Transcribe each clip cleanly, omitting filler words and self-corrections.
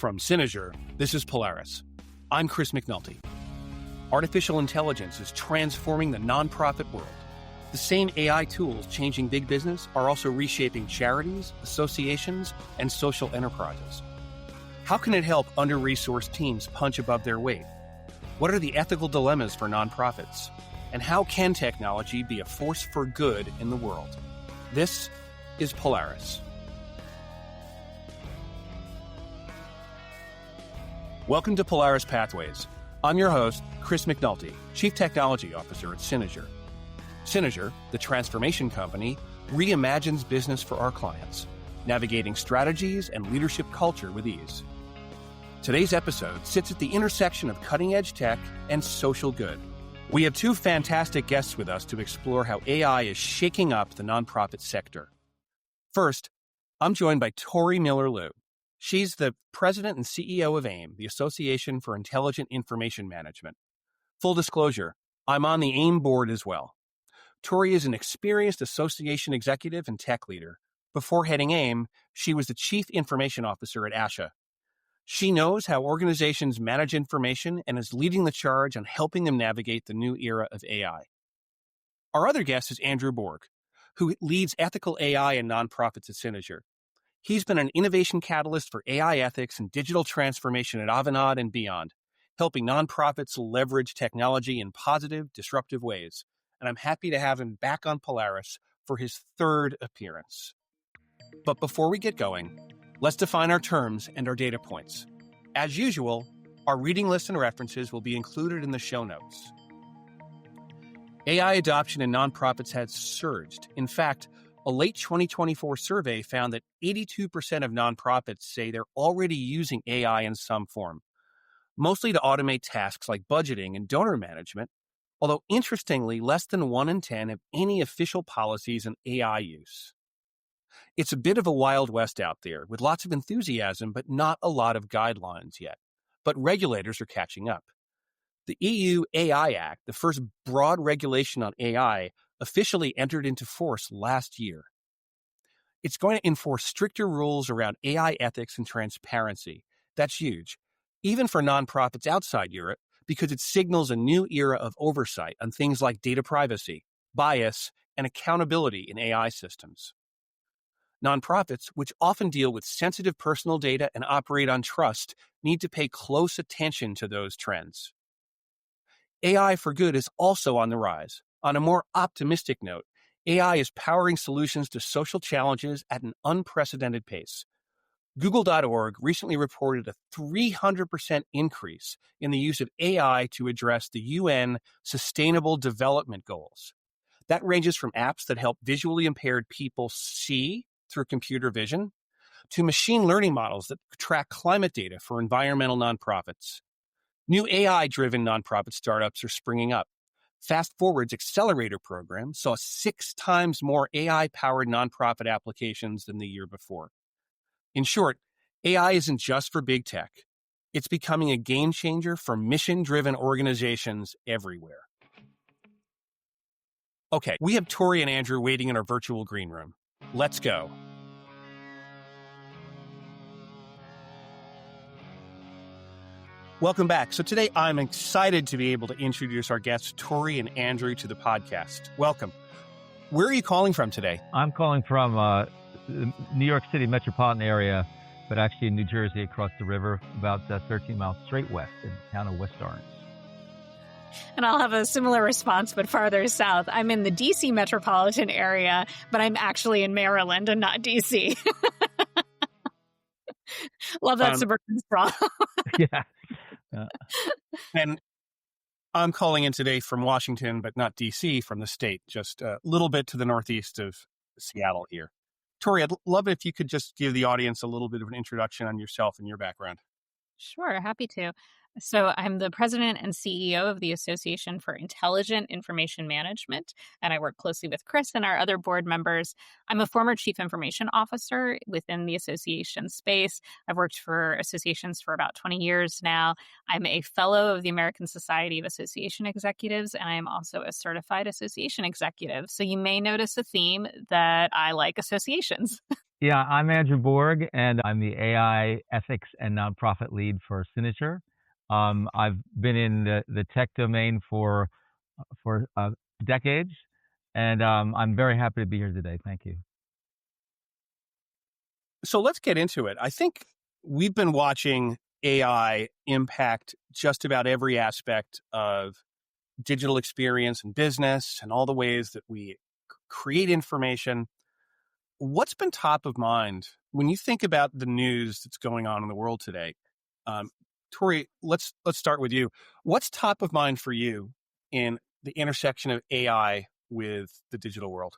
From Synozur, this is Polaris. I'm Chris McNulty. Artificial intelligence is transforming the nonprofit world. The same AI tools changing big business are also reshaping charities, associations, and social enterprises. How can it help under-resourced teams punch above their weight? What are the ethical dilemmas for nonprofits? And how can technology be a force for good in the world? This is Polaris. Welcome to Polaris Pathways. I'm your host, Chris McNulty, Chief Technology Officer at Synozur. Synozur, the transformation company, reimagines business for our clients, navigating strategies and leadership culture with ease. Today's episode sits at the intersection of cutting-edge tech and social good. We have two fantastic guests with us to explore how AI is shaking up the nonprofit sector. First, I'm joined by Tori Miller-Liu. She's the president and CEO of AIIM, the Association for Intelligent Information Management. Full disclosure, I'm on the AIIM board as well. Tori is an experienced association executive and tech leader. Before heading AIIM, she was the chief information officer at ASHA. She knows how organizations manage information and is leading the charge on helping them navigate the new era of AI. Our other guest is Andrew Borg, who leads ethical AI and nonprofits at Synozur. He's been an innovation catalyst for AI ethics and digital transformation at Avanade and beyond, helping nonprofits leverage technology in positive, disruptive ways. And I'm happy to have him back on Polaris for his third appearance. But before we get going, let's define our terms and our data points. As usual, our reading list and references will be included in the show notes. AI adoption in nonprofits has surged. In fact, a late 2024 survey found that 82% of nonprofits say they're already using AI in some form, mostly to automate tasks like budgeting and donor management, although interestingly, less than 1 in 10 have any official policies on AI use. It's a bit of a Wild West out there, with lots of enthusiasm, but not a lot of guidelines yet. But regulators are catching up. The EU AI Act, the first broad regulation on AI, officially entered into force last year. It's going to enforce stricter rules around AI ethics and transparency. That's huge, even for nonprofits outside Europe, because it signals a new era of oversight on things like data privacy, bias, and accountability in AI systems. Nonprofits, which often deal with sensitive personal data and operate on trust, need to pay close attention to those trends. AI for good is also on the rise. On a more optimistic note, AI is powering solutions to social challenges at an unprecedented pace. Google.org recently reported a 300% increase in the use of AI to address the UN Sustainable Development Goals. That ranges from apps that help visually impaired people see through computer vision to machine learning models that track climate data for environmental nonprofits. New AI-driven nonprofit startups are springing up. Fast Forward's accelerator program saw 6 times more AI-powered nonprofit applications than the year before. In short, AI isn't just for big tech. It's becoming a game changer for mission-driven organizations everywhere. Okay, we have Tori and Andrew waiting in our virtual green room. Let's go. Welcome back. So today I'm excited to be able to introduce our guests, Tori and Andrew, to the podcast. Welcome. Where are you calling from today? I'm calling from the New York City metropolitan area, but actually in New Jersey across the river, about 13 miles straight west in the town of West Orange. And I'll have a similar response, but farther south. I'm in the D.C. metropolitan area, but I'm actually in Maryland and not D.C. Love that suburban sprawl. Yeah. And I'm calling in today from Washington, but not D.C., from the state, just a little bit to the northeast of Seattle here. Tori, I'd love it if you could just give the audience a little bit of an introduction on yourself and your background. Sure, happy to. So I'm the president and CEO of the Association for Intelligent Information Management, and I work closely with Chris and our other board members. I'm a former chief information officer within the association space. I've worked for associations for about 20 years now. I'm a fellow of the American Society of Association Executives, and I'm also a certified association executive. So you may notice a theme that I like associations. Yeah, I'm Andrew Borg, and I'm the AI ethics and nonprofit lead for Synozur. I've been in the tech domain for decades, and I'm very happy to be here today. Thank you. So let's get into it. I think we've been watching AI impact just about every aspect of digital experience and business and all the ways that we create information. What's been top of mind when you think about the news that's going on in the world today? Um, Tori, let's start with you. What's top of mind for you in the intersection of AI with the digital world?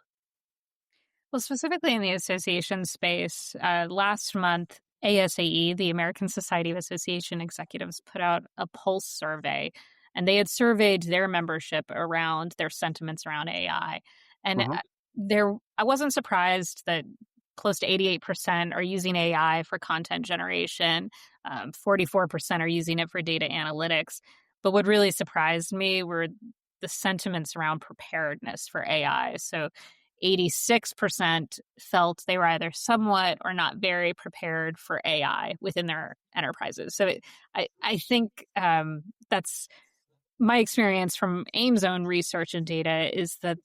Well, specifically in the association space, last month, ASAE, the American Society of Association Executives, put out a pulse survey, and they had surveyed their membership around their sentiments around AI. And Mhm. I wasn't surprised that close to 88% are using AI for content generation, 44% are using it for data analytics. But what really surprised me were the sentiments around preparedness for AI. So 86% felt they were either somewhat or not very prepared for AI within their enterprises. So I think that's my experience from AIM's own research and data is that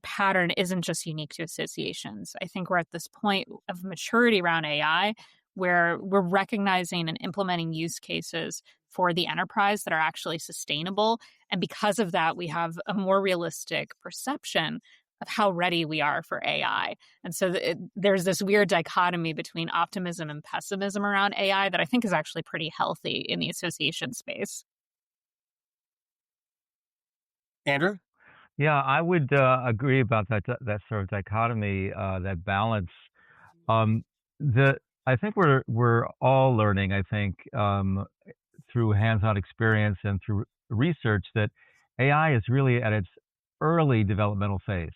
pattern isn't just unique to associations. I think we're at this point of maturity around AI where we're recognizing and implementing use cases for the enterprise that are actually sustainable. And because of that, we have a more realistic perception of how ready we are for AI. And so there's this weird dichotomy between optimism and pessimism around AI that I think is actually pretty healthy in the association space. Andrew? Yeah, I would agree about that sort of dichotomy, that balance. Um, the I think we're all learning. I think through hands-on experience and through research that AI is really at its early developmental phase.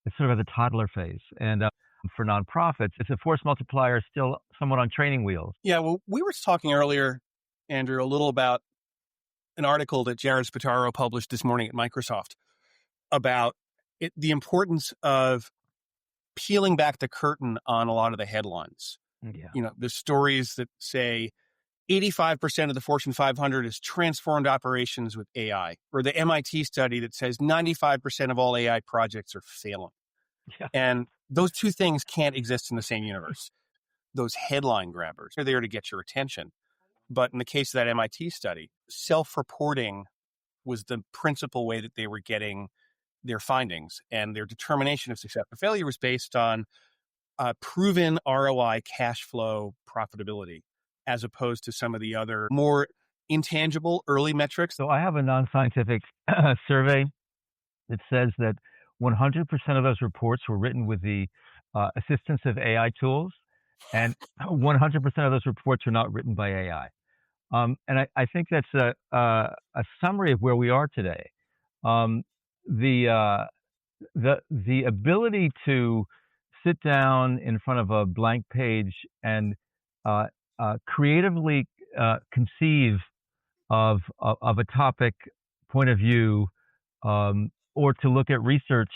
It's sort of at the toddler phase, and for nonprofits, it's a force multiplier still somewhat on training wheels. Yeah, well, we were talking earlier, Andrew, a little about an article that Jared Spataro published this morning at Microsoft about the importance of peeling back the curtain on a lot of the headlines. Yeah. The stories that say 85% of the Fortune 500 has transformed operations with AI, or the MIT study that says 95% of all AI projects are failing. Yeah. And those two things can't exist in the same universe. Those headline grabbers are there to get your attention. But in the case of that MIT study, self-reporting was the principal way that they were getting their findings, and their determination of success or failure was based on proven ROI, cash flow, profitability, as opposed to some of the other more intangible early metrics. So I have a non-scientific survey that says that 100% of those reports were written with the assistance of AI tools, and 100% of those reports are not written by AI. And I think that's a summary of where we are today. Um, the the ability to sit down in front of a blank page and uh, creatively conceive of a topic, point of view, or to look at research,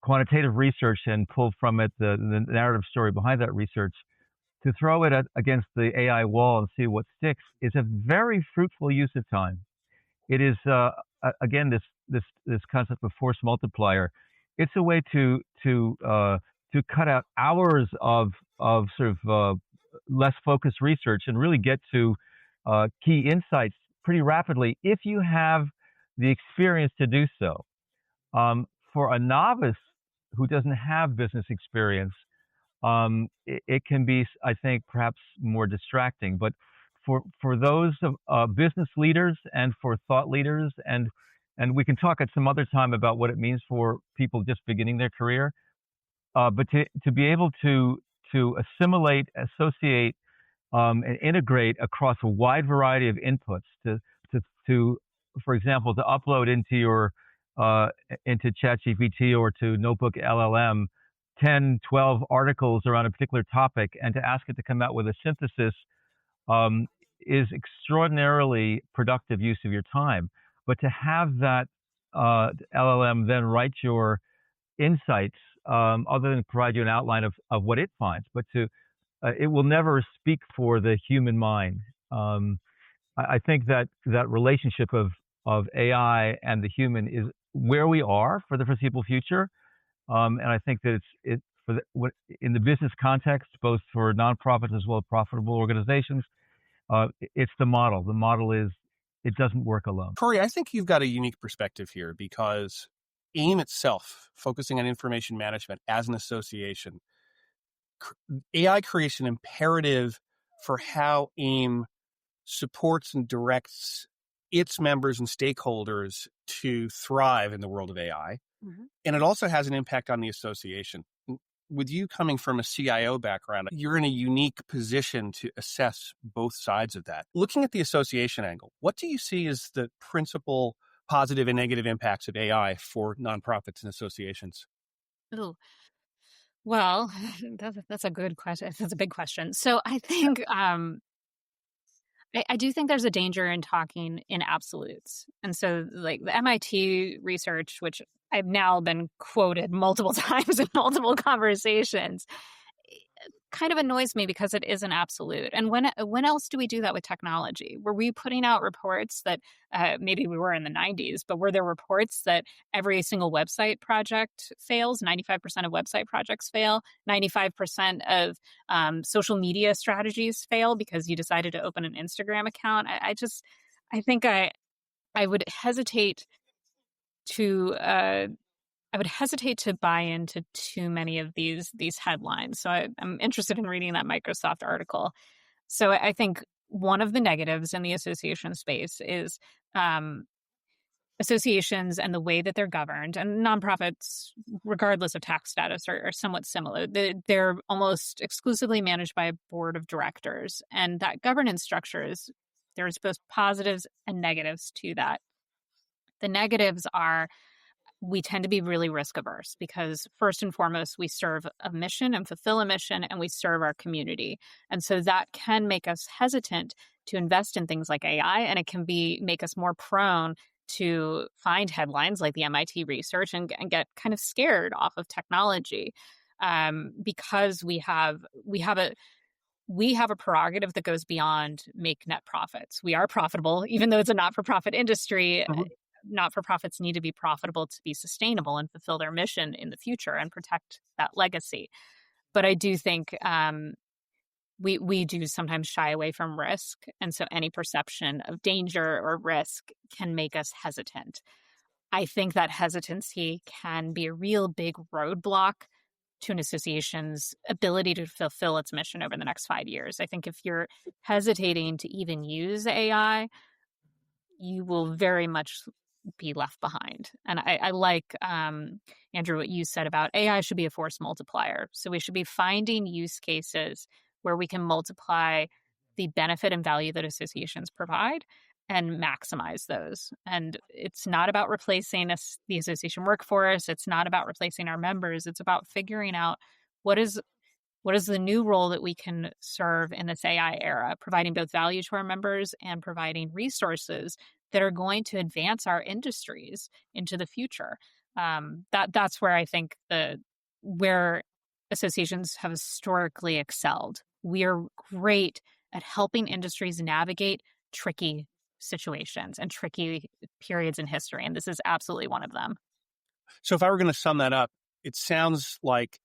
quantitative research, and pull from it the narrative story behind that research, to throw it against the AI wall and see what sticks is a very fruitful use of time. It is again this concept of force multiplier. It's a way to cut out hours of sort of less focused research and really get to key insights pretty rapidly if you have the experience to do so. For a novice who doesn't have business experience, it can be, I think, perhaps more distracting. But for those business leaders and for thought leaders, and we can talk at some other time about what it means for people just beginning their career. But to be able to assimilate, associate, and integrate across a wide variety of inputs to for example, to upload into your into ChatGPT or to Notebook LLM 10, 12 articles around a particular topic and to ask it to come out with a synthesis um, is extraordinarily productive use of your time. But to have that LLM then write your insights other than provide you an outline of what it finds, but it will never speak for the human mind. I think that relationship of AI and the human is where we are for the foreseeable future. And I think that in the business context, both for nonprofits as well as profitable organizations, it's the model. The model is it doesn't work alone. Tori, I think you've got a unique perspective here because AIM itself, focusing on information management as an association, AI creates an imperative for how AIM supports and directs its members and stakeholders to thrive in the world of AI. Mm-hmm. And it also has an impact on the association. With you coming from a CIO background, you're in a unique position to assess both sides of that. Looking at the association angle, what do you see as the principal positive and negative impacts of AI for nonprofits and associations? Ooh. Well, that's a good question. That's a big question. So I think I do think there's a danger in talking in absolutes. And so like the MIT research, which I've now been quoted multiple times in multiple conversations, kind of annoys me because it is an absolute. And when else do we do that with technology? Were we putting out reports that maybe we were in the 90s, but were there reports that every single website project fails? 95% of website projects fail. 95% of social media strategies fail because you decided to open an Instagram account. I think I would hesitate to buy into too many of these headlines. So I'm interested in reading that Microsoft article. So I think one of the negatives in the association space is associations and the way that they're governed, and nonprofits, regardless of tax status, are somewhat similar. They're almost exclusively managed by a board of directors. And that governance structure there's both positives and negatives to that. The negatives are we tend to be really risk averse because first and foremost, we serve a mission and fulfill a mission, and we serve our community. And so that can make us hesitant to invest in things like AI, and it can make us more prone to find headlines like the MIT research and get kind of scared off of technology because we have a prerogative that goes beyond make net profits. We are profitable, even though it's a not-for-profit industry. Mm-hmm. Not-for-profits need to be profitable to be sustainable and fulfill their mission in the future and protect that legacy. But I do think we do sometimes shy away from risk. And so any perception of danger or risk can make us hesitant. I think that hesitancy can be a real big roadblock to an association's ability to fulfill its mission over the next 5 years. I think if you're hesitating to even use AI, you will very much be left behind. And I like, Andrew, what you said about AI should be a force multiplier. So we should be finding use cases where we can multiply the benefit and value that associations provide and maximize those. And it's not about replacing the association workforce. It's not about replacing our members. It's about figuring out what is the new role that we can serve in this AI era, providing both value to our members and providing resources that are going to advance our industries into the future. That's where I think where associations have historically excelled. We are great at helping industries navigate tricky situations and tricky periods in history, and this is absolutely one of them. So if I were going to sum that up, it sounds like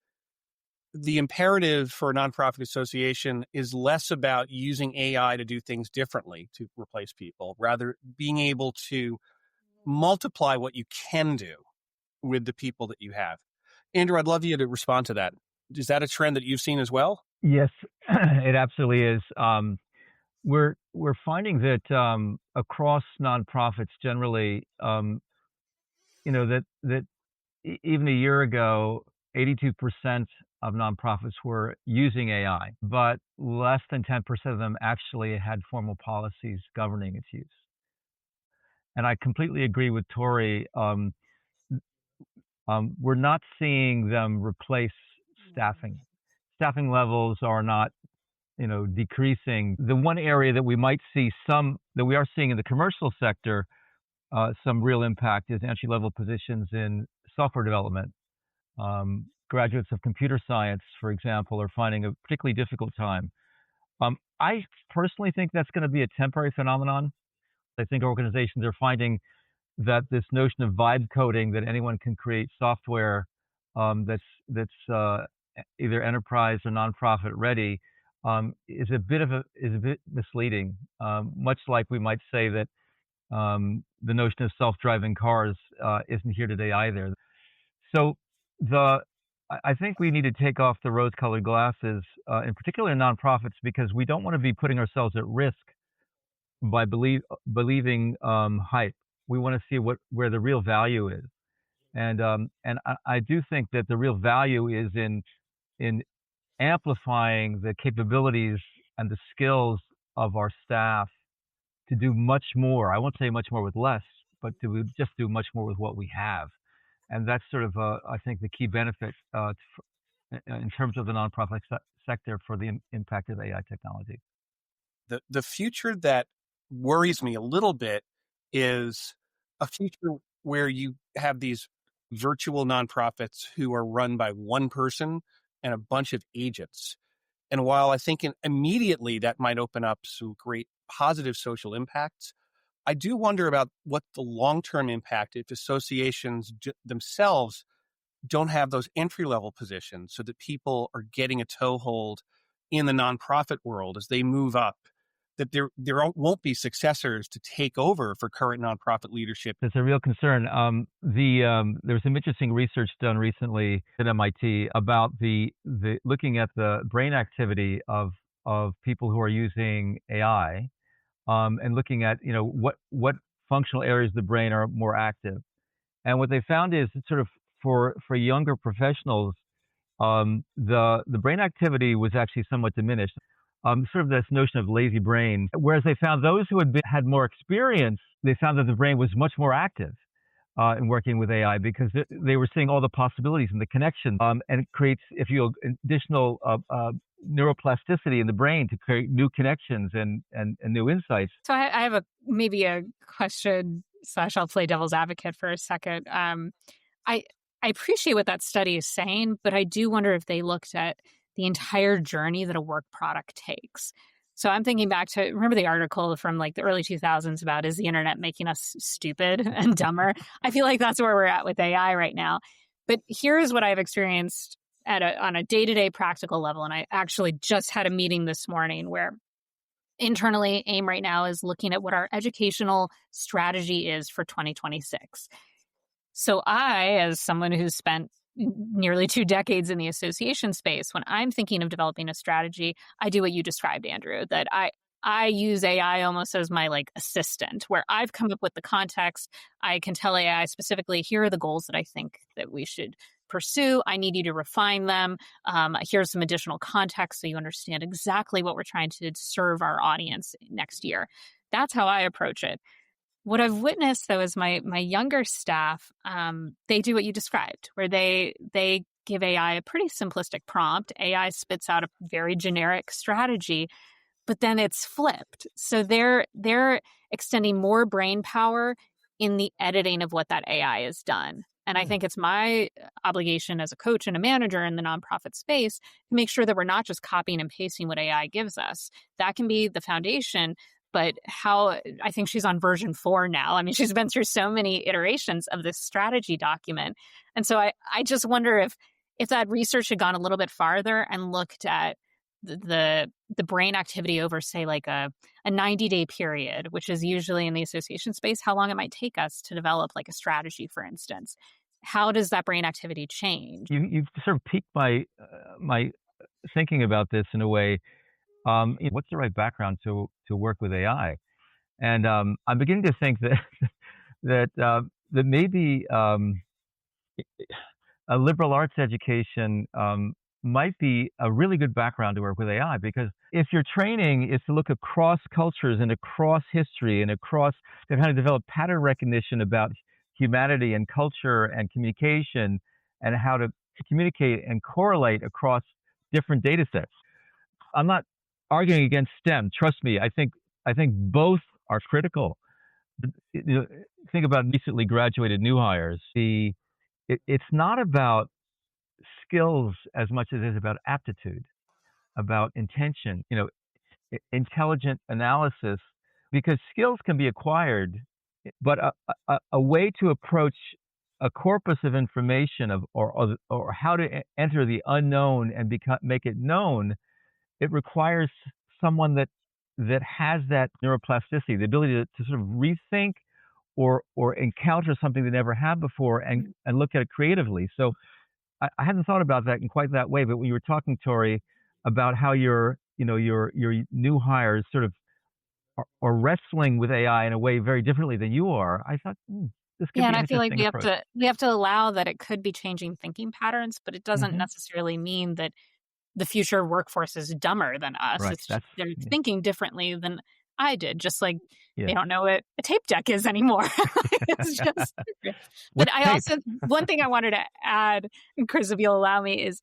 the imperative for a nonprofit association is less about using AI to do things differently to replace people, rather being able to multiply what you can do with the people that you have. Andrew, I'd love you to respond to that. Is that a trend that you've seen as well? Yes, it absolutely is. We're finding that across nonprofits generally, that even a year ago, 82% of nonprofits were using AI, but less than 10% of them actually had formal policies governing its use. And I completely agree with Tori. We're not seeing them replace staffing. Staffing levels are not, decreasing. The one area that we might see that we are seeing in the commercial sector, some real impact is entry-level positions in software development. graduates of computer science, for example, are finding a particularly difficult time. I personally think that's going to be a temporary phenomenon. I think organizations are finding that this notion of vibe coding, that anyone can create software that's either enterprise or nonprofit ready, is a bit misleading. Much like we might say that the notion of self-driving cars isn't here today either. So I think we need to take off the rose-colored glasses, in particular in nonprofits, because we don't want to be putting ourselves at risk by believing hype. We want to see where the real value is, and I do think that the real value is in amplifying the capabilities and the skills of our staff to do much more. I won't say much more with less, but to just do much more with what we have. And that's sort of, I think, the key benefit in terms of the nonprofit sector for the impact of AI technology. The future that worries me a little bit is a future where you have these virtual nonprofits who are run by one person and a bunch of agents. And while I think immediately that might open up some great positive social impacts, I do wonder about what the long-term impact if associations themselves don't have those entry-level positions so that people are getting a toehold in the nonprofit world as they move up, that there won't be successors to take over for current nonprofit leadership. It's a real concern. There was some interesting research done recently at MIT about the looking at the brain activity of people who are using AI, and looking at what functional areas of the brain are more active. And what they found is that sort of for younger professionals, the brain activity was actually somewhat diminished. Sort of this notion of lazy brain. Whereas they found those who had more experience, they found that the brain was much more active in working with AI, because they were seeing all the possibilities and the connections, and it creates, if you will, additional neuroplasticity in the brain to create new connections and new insights. So I have maybe a question / I'll play devil's advocate for a second. I appreciate what that study is saying, but I do wonder if they looked at the entire journey that a work product takes. So I'm thinking back to, remember the article from like the early 2000s about, is the internet making us stupid and dumber? I feel like that's where we're at with AI right now. But here's what I've experienced on a day-to-day practical level. And I actually just had a meeting this morning where internally AIM right now is looking at what our educational strategy is for 2026. So I, as someone who's spent nearly 2 decades in the association space, when I'm thinking of developing a strategy, I do what you described, Andrew, that I use AI almost as my like assistant, where I've come up with the context. I can tell AI specifically, here are the goals that I think that we should pursue. I need you to refine them. Here's some additional context so you understand exactly what we're trying to serve our audience next year. That's how I approach it. What I've witnessed, though, is my younger staff, they do what you described, where they give AI a pretty simplistic prompt. AI spits out a very generic strategy, but then it's flipped. So they're extending more brain power in the editing of what that AI has done. And I think it's my obligation as a coach and a manager in the nonprofit space to make sure that we're not just copying and pasting what AI gives us. That can be the foundation. But I think she's on version 4 now. I mean, she's been through so many iterations of this strategy document. And so I just wonder if that research had gone a little bit farther and looked at the brain activity over, say, like a 90-day period, which is usually in the association space, how long it might take us to develop like a strategy, for instance. How does that brain activity change? You've sort of piqued my thinking about this in a way. What's the right background to work with AI? And I'm beginning to think that maybe a liberal arts education might be a really good background to work with AI, because if your training is to look across cultures and across history and across to kind of develop pattern recognition about humanity and culture and communication and how to communicate and correlate across different data sets. I'm not arguing against STEM. Trust me, I think both are critical. Think about recently graduated new hires. It's not about skills as much as it is about aptitude, about intention, intelligent analysis, because skills can be acquired, but a way to approach a corpus of information or how to enter the unknown and make it known, it requires someone that has that neuroplasticity, the ability to sort of rethink or encounter something they never had before and look at it creatively. So I hadn't thought about that in quite that way, but when you were talking, Tori, about how your new hires sort of are wrestling with AI in a way very differently than you are, I thought this could Yeah, be and an I feel like interesting approach. we have to allow that it could be changing thinking patterns, but it doesn't Hmm. necessarily mean that the future workforce is dumber than us. Right. It's just That's they're yeah. thinking differently than I did, just like Yeah. they don't know what a tape deck is anymore. It's just but What's I tape? also one thing I wanted to add, Chris, if you'll allow me, is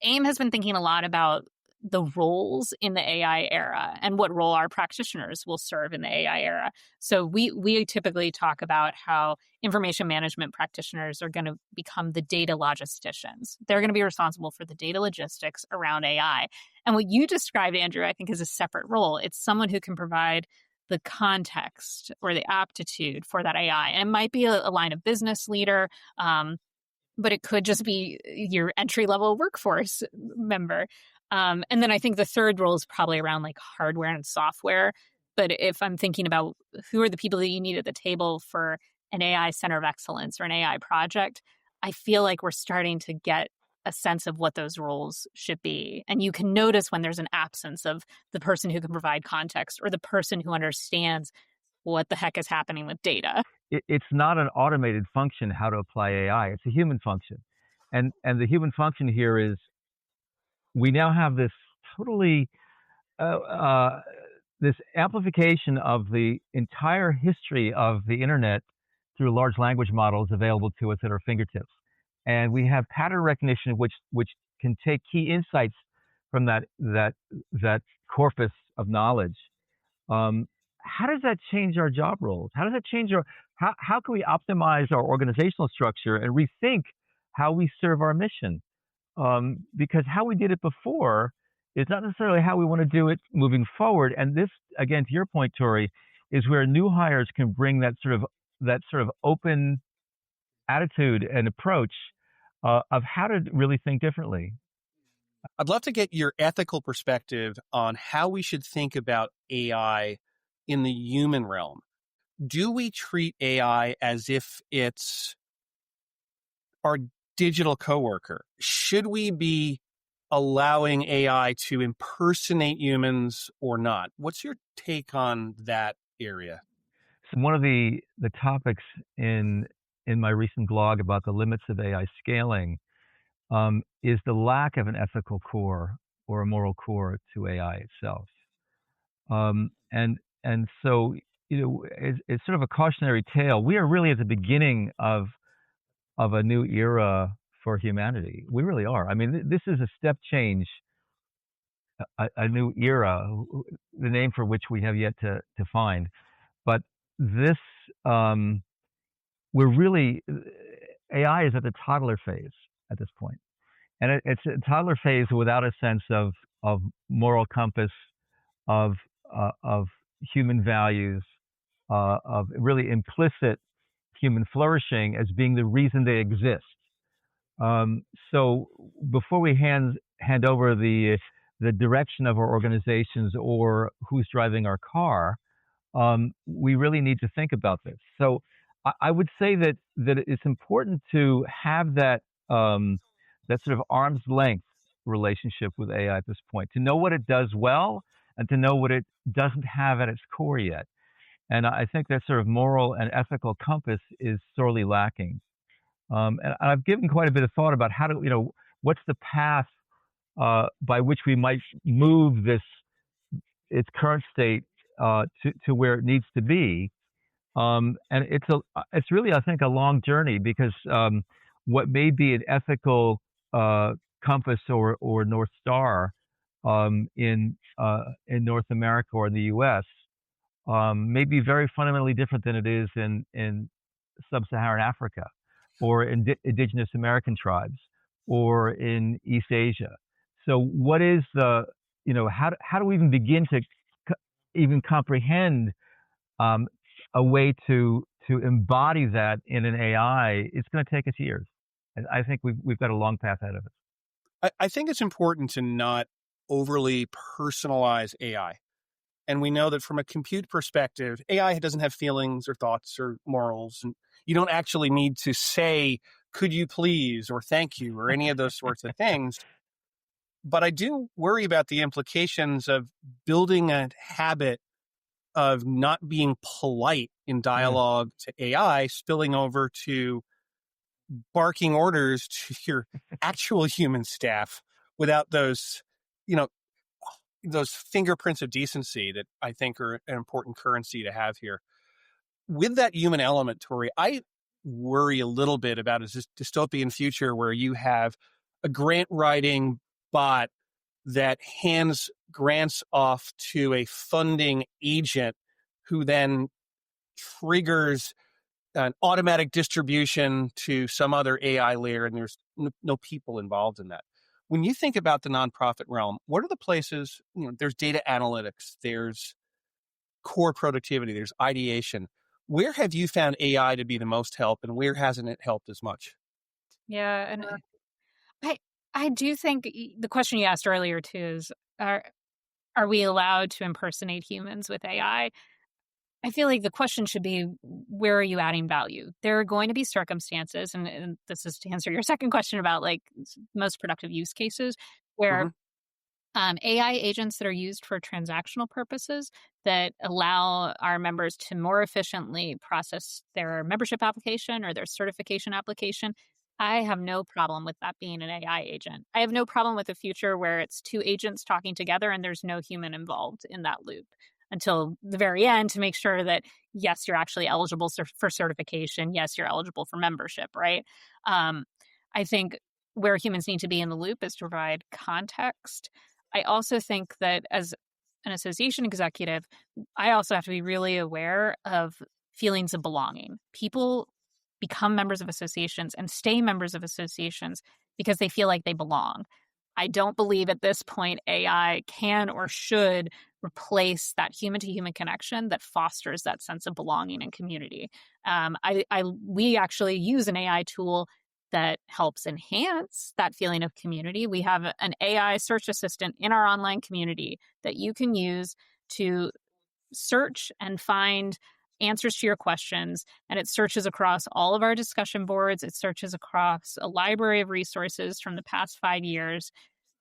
AIM has been thinking a lot about the roles in the AI era and what role our practitioners will serve in the AI era. So we typically talk about how information management practitioners are going to become the data logisticians. They're going to be responsible for the data logistics around AI. And what you described, Andrew, I think is a separate role. It's someone who can provide the context or the aptitude for that AI. And it might be a line of business leader, but it could just be your entry level workforce member. And then I think the third role is probably around like hardware and software. But if I'm thinking about who are the people that you need at the table for an AI center of excellence or an AI project, I feel like we're starting to get a sense of what those roles should be. And you can notice when there's an absence of the person who can provide context or the person who understands what the heck is happening with data. It's not an automated function how to apply AI. It's a human function, and the human function here is we now have this totally uh, uh, this amplification of the entire history of the internet through large language models available to us at our fingertips, and we have pattern recognition which can take key insights from that corpus of knowledge. How does that change our job roles? How does that change how can we optimize our organizational structure and rethink how we serve our mission? Because how we did it before is not necessarily how we want to do it moving forward. And this, again, to your point, Tori, is where new hires can bring that sort of open attitude and approach of how to really think differently. I'd love to get your ethical perspective on how we should think about AI in the human realm. Do we treat AI as if it's our digital coworker? Should we be allowing AI to impersonate humans or not? What's your take on that area? So one of the topics in my recent blog about the limits of AI scaling is the lack of an ethical core or a moral core to AI itself. And so it's sort of a cautionary tale. We are really at the beginning of a new era for humanity. We really are. I mean, this is a step change, a new era, the name for which we have yet to find. But this, we're really, AI is at the toddler phase at this point. And it's a toddler phase without a sense of moral compass, of human values, of really implicit human flourishing as being the reason they exist. So before we hand over the direction of our organizations or who's driving our car, we really need to think about this. So I would say that it's important to have that sort of arm's length relationship with AI at this point, to know what it does well and to know what it doesn't have at its core yet. And I think that sort of moral and ethical compass is sorely lacking. And I've given quite a bit of thought about what's the path by which we might move its current state to where it needs to be. And it's really, I think, a long journey because what may be an ethical compass or North Star in North America or in the U.S. May be very fundamentally different than it is in sub-Saharan Africa or indigenous American tribes or in East Asia. So what is the, how do we even begin to even comprehend a way to embody that in an AI? It's going to take us years. And I think we've got a long path ahead of us. I think it's important to not overly personalize AI. And we know that from a compute perspective, AI doesn't have feelings or thoughts or morals. And you don't actually need to say, could you please, or thank you, or any of those sorts of things. But I do worry about the implications of building a habit of not being polite in dialogue to AI, spilling over to barking orders to your actual human staff without those, you know, those fingerprints of decency that I think are an important currency to have here. With that human element, Tori, I worry a little bit about a dystopian future where you have a grant writing bot that hands grants off to a funding agent who then triggers an automatic distribution to some other AI layer, and there's no people involved in that. When you think about the nonprofit realm, what are the places, there's data analytics, there's core productivity, there's ideation. Where have you found AI to be the most help, and where hasn't it helped as much? Yeah, and I do think the question you asked earlier too is, are we allowed to impersonate humans with AI? I feel like the question should be, where are you adding value? There are going to be circumstances, and this is to answer your second question about like most productive use cases, where AI agents that are used for transactional purposes that allow our members to more efficiently process their membership application or their certification application. I have no problem with that being an AI agent. I have no problem with a future where it's two agents talking together and there's no human involved in that loop until the very end to make sure that, yes, you're actually eligible for certification. Yes, you're eligible for membership, right? I think where humans need to be in the loop is to provide context. I also think that as an association executive, I also have to be really aware of feelings of belonging. People become members of associations and stay members of associations because they feel like they belong. I don't believe at this point AI can or should replace that human-to-human connection that fosters that sense of belonging and community. We actually use an AI tool that helps enhance that feeling of community. We have an AI search assistant in our online community that you can use to search and find answers to your questions. And it searches across all of our discussion boards. It searches across a library of resources from the past 5 years.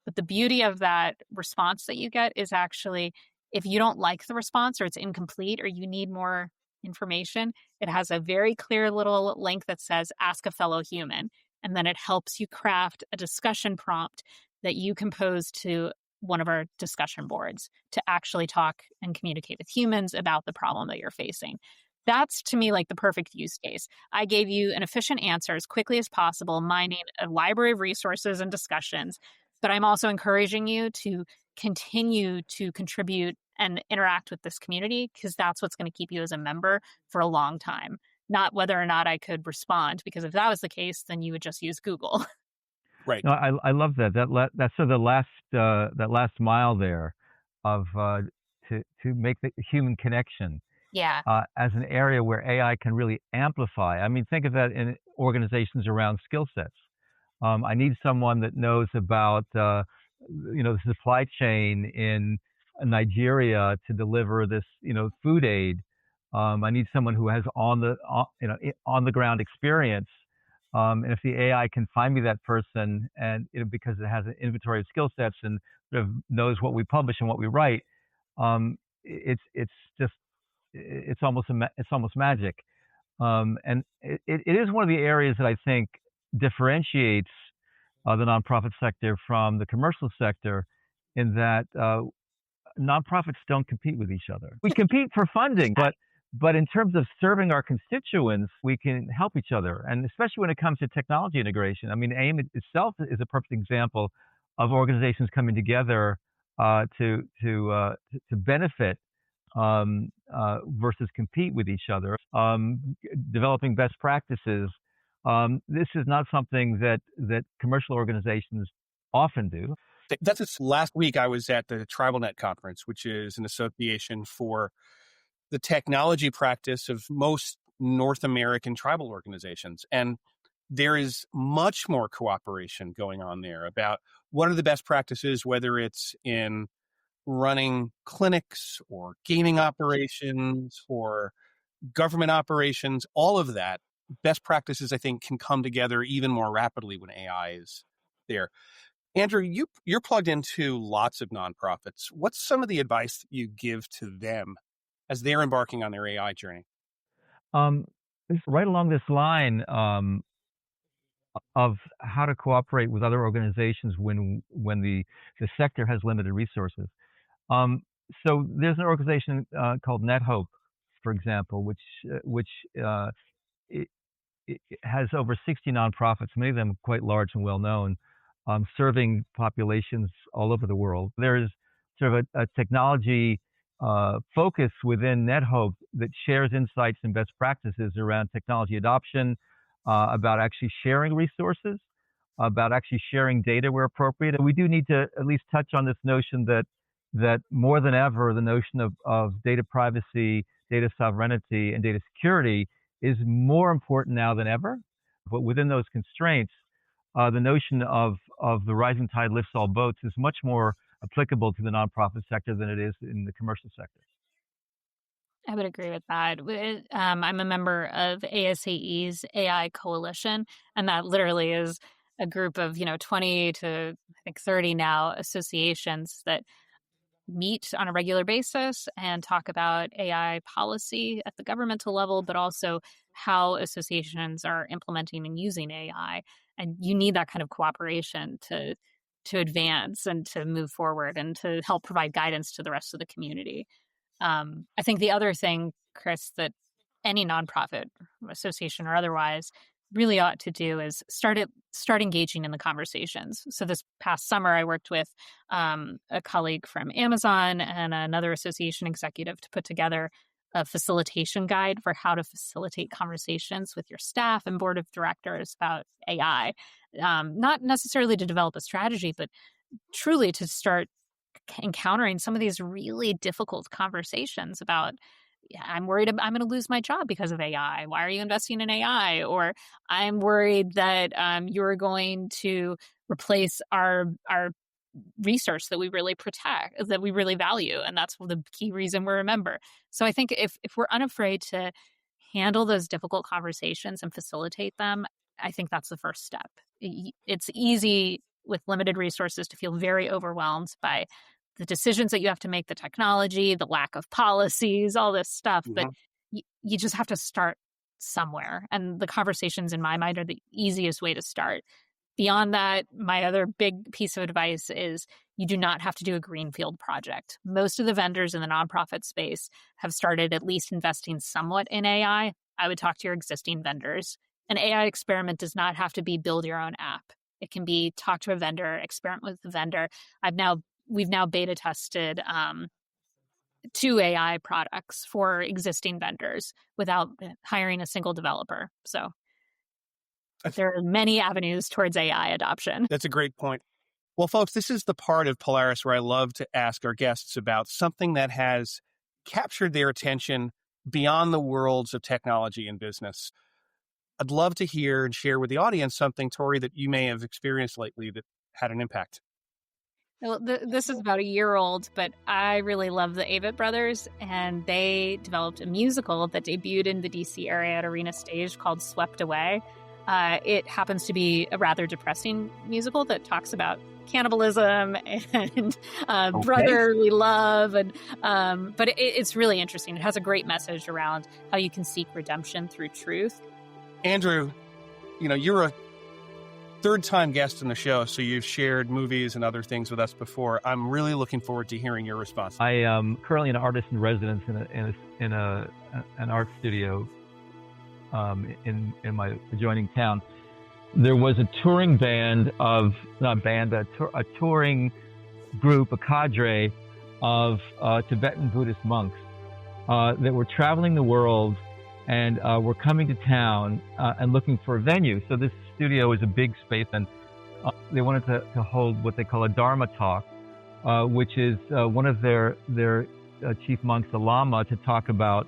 But the beauty of that response that you get is actually, if you don't like the response or it's incomplete or you need more information, it has a very clear little link that says, ask a fellow human. And then it helps you craft a discussion prompt that you can pose to one of our discussion boards to actually talk and communicate with humans about the problem that you're facing. That's, to me, like the perfect use case. I gave you an efficient answer as quickly as possible, mining a library of resources and discussions, but I'm also encouraging you to continue to contribute and interact with this community, because that's what's going to keep you as a member for a long time, not whether or not I could respond, because if that was the case, then you would just use Google. Right. No, I love that. That's sort of that last mile there of to make the human connection Yeah. as an area where AI can really amplify. I mean, think of that in organizations around skill sets. I need someone that knows about the supply chain in Nigeria to deliver this food aid. I need someone who has on the ground experience. And if the AI can find me that person, and because it has an inventory of skill sets and sort of knows what we publish and what we write, it's almost magic. And it is one of the areas that I think differentiates the nonprofit sector from the commercial sector, in that nonprofits don't compete with each other. We compete for funding, but in terms of serving our constituents, we can help each other, and especially when it comes to technology integration. I mean, AIM itself is a perfect example of organizations coming together to benefit versus compete with each other, developing best practices This is not something that commercial organizations often do. That's just last week I was at the TribalNet conference, which is an association for the technology practice of most North American tribal organizations. And there is much more cooperation going on there about what are the best practices, whether it's in running clinics or gaming operations or government operations, all of that. Best practices, I think, can come together even more rapidly when AI is there. Andrew, you're plugged into lots of nonprofits. What's some of the advice that you give to them as they're embarking on their AI journey? Right along this line of how to cooperate with other organizations when the sector has limited resources. So there's an organization called NetHope, for example, which it has over 60 nonprofits, many of them quite large and well known, serving populations all over the world. There's sort of a technology focus within NetHope that shares insights and best practices around technology adoption, about actually sharing resources, about actually sharing data where appropriate. And we do need to at least touch on this notion that more than ever, the notion of data privacy, data sovereignty, and data security is more important now than ever. But within those constraints, the notion of the rising tide lifts all boats is much more applicable to the nonprofit sector than it is in the commercial sector. I would agree with that. I'm a member of ASAE's AI Coalition, and that literally is a group of 20 to I think 30 now associations that meet on a regular basis and talk about AI policy at the governmental level, but also how associations are implementing and using AI. And you need that kind of cooperation to advance and to move forward and to help provide guidance to the rest of the community. I think the other thing, Chris, that any nonprofit association or otherwise really ought to do is start engaging in the conversations. So this past summer, I worked with a colleague from Amazon and another association executive to put together a facilitation guide for how to facilitate conversations with your staff and board of directors about AI. Not necessarily to develop a strategy, but truly to start encountering some of these really difficult conversations about, I'm worried I'm going to lose my job because of AI. Why are you investing in AI? Or I'm worried that you're going to replace our research that we really protect, that we really value. And that's the key reason we're a member. So I think if we're unafraid to handle those difficult conversations and facilitate them, I think that's the first step. It's easy with limited resources to feel very overwhelmed by the decisions that you have to make, the technology, the lack of policies, all this stuff. Mm-hmm. But you just have to start somewhere. And the conversations, in my mind, are the easiest way to start. Beyond that, my other big piece of advice is you do not have to do a greenfield project. Most of the vendors in the nonprofit space have started at least investing somewhat in AI. I would talk to your existing vendors. An AI experiment does not have to be build your own app. It can be talk to a vendor, experiment with the vendor. We've now beta tested 2 AI products for existing vendors without hiring a single developer. So there are many avenues towards AI adoption. That's a great point. Well, folks, this is the part of Polaris where I love to ask our guests about something that has captured their attention beyond the worlds of technology and business. I'd love to hear and share with the audience something, Tori, that you may have experienced lately that had an impact. Well, this is about a year old, but I really love the Avett Brothers, and they developed a musical that debuted in the DC area at Arena Stage called Swept Away. It happens to be a rather depressing musical that talks about cannibalism and brotherly love, and but it's really interesting. It has a great message around how you can seek redemption through truth. Andrew, you're a third-time guest on the show, so you've shared movies and other things with us before. I'm really looking forward to hearing your response. I am currently an artist in residence in an art studio in my adjoining town. There was a touring band of, not band, but a touring group, a cadre of Tibetan Buddhist monks that were traveling the world and were coming to town and looking for a venue. So this studio is a big space, and they wanted to hold what they call a Dharma talk, which is one of their chief monks, the Lama, to talk about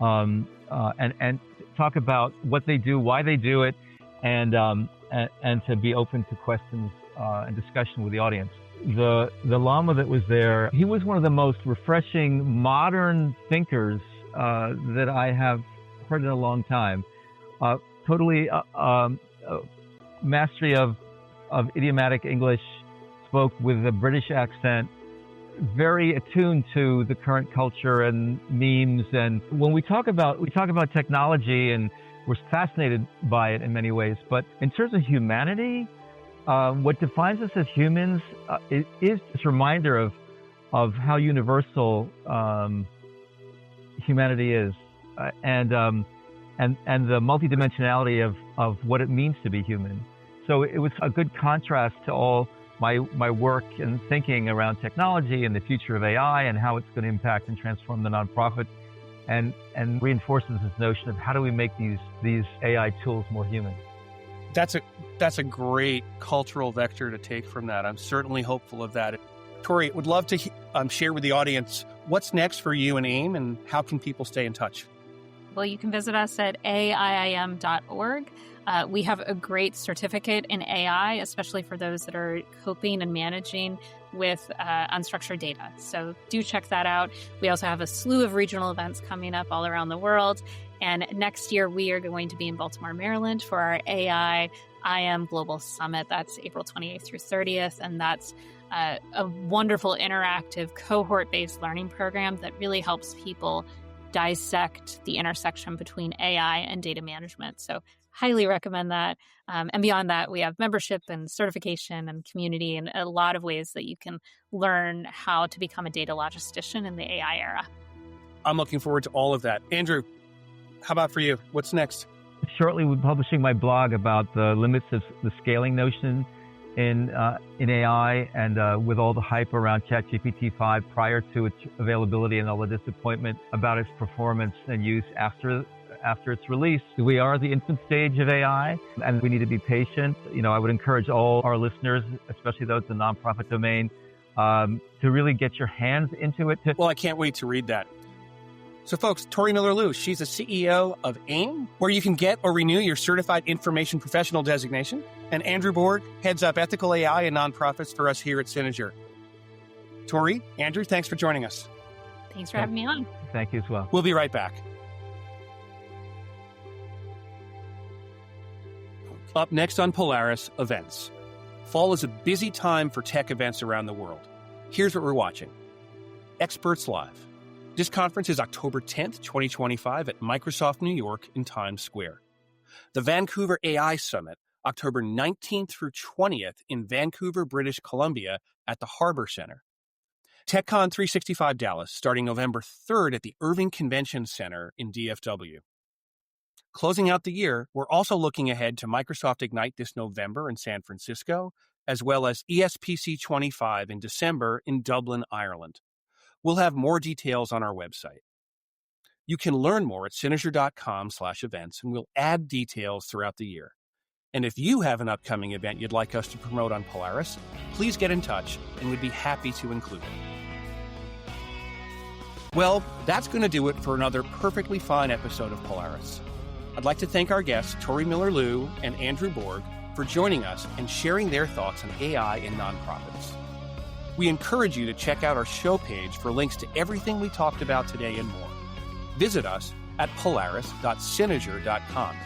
and talk about what they do, why they do it, and to be open to questions and discussion with the audience. The Lama that was there, he was one of the most refreshing modern thinkers that I have heard in a long time. Totally mastery of idiomatic English, spoke with a British accent, very attuned to the current culture and memes. And when we talk about technology, and we're fascinated by it in many ways, but in terms of humanity, what defines us as humans is this reminder of how universal humanity is, and the multidimensionality of what it means to be human. So it was a good contrast to all my work and thinking around technology and the future of AI and how it's going to impact and transform the nonprofit, and reinforces this notion of how do we make these AI tools more human. That's a great cultural vector to take from that. I'm certainly hopeful of that. Tori, would love to share with the audience what's next for you and AIIM, and how can people stay in touch? Well, you can visit us at AIIM.org. We have a great certificate in AI, especially for those that are coping and managing with unstructured data. So do check that out. We also have a slew of regional events coming up all around the world. And next year, we are going to be in Baltimore, Maryland for our AIIM Global Summit. That's April 28th through 30th. And that's a wonderful interactive cohort-based learning program that really helps people dissect the intersection between AI and data management. So highly recommend that. And beyond that, we have membership and certification and community and a lot of ways that you can learn how to become a data logistician in the AI era. I'm looking forward to all of that. Andrew, how about for you? What's next? Shortly, we're publishing my blog about the limits of the scaling notion in AI, and with all the hype around ChatGPT 5 prior to its availability and all the disappointment about its performance and use after its release. We are at the infant stage of AI, and we need to be patient. I would encourage all our listeners, especially those in the nonprofit domain, to really get your hands into it. Well, I can't wait to read that. So folks, Tori Miller-Liu, she's the CEO of AIIM, where you can get or renew your Certified Information Professional designation. And Andrew Borg heads up ethical AI and nonprofits for us here at Synozur. Tori, Andrew, thanks for joining us. Thanks for having me on. Thank you as well. We'll be right back. Up next on Polaris, events. Fall is a busy time for tech events around the world. Here's what we're watching. Experts Live. This conference is October 10th, 2025 at Microsoft New York in Times Square. The Vancouver AI Summit, October 19th through 20th in Vancouver, British Columbia at the Harbor Center. TechCon 365 Dallas, starting November 3rd at the Irving Convention Center in DFW. Closing out the year, we're also looking ahead to Microsoft Ignite this November in San Francisco, as well as ESPC 25 in December in Dublin, Ireland. We'll have more details on our website. You can learn more at Synozur.com/events, and we'll add details throughout the year. And if you have an upcoming event you'd like us to promote on Polaris, please get in touch, and we'd be happy to include it. Well, that's going to do it for another perfectly fine episode of Polaris. I'd like to thank our guests, Tori Miller-Liu and Andrew Borg, for joining us and sharing their thoughts on AI and nonprofits. We encourage you to check out our show page for links to everything we talked about today and more. Visit us at polaris.synozur.com.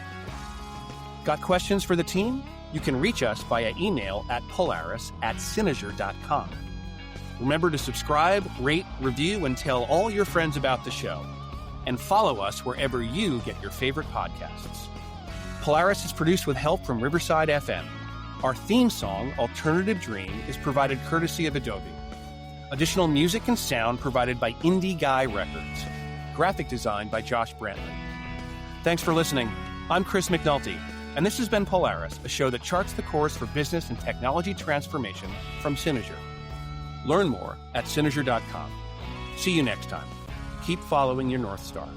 Got questions for the team? You can reach us via email at polaris@synozur.com. Remember to subscribe, rate, review, and tell all your friends about the show. And follow us wherever you get your favorite podcasts. Polaris is produced with help from Riverside FM. Our theme song, Alternative Dream, is provided courtesy of Adobe. Additional music and sound provided by Indie Guy Records. Graphic design by Josh Brantley. Thanks for listening. I'm Chris McNulty, and this has been Polaris, a show that charts the course for business and technology transformation from Synozur. Learn more at Synozur.com. See you next time. Keep following your North Star.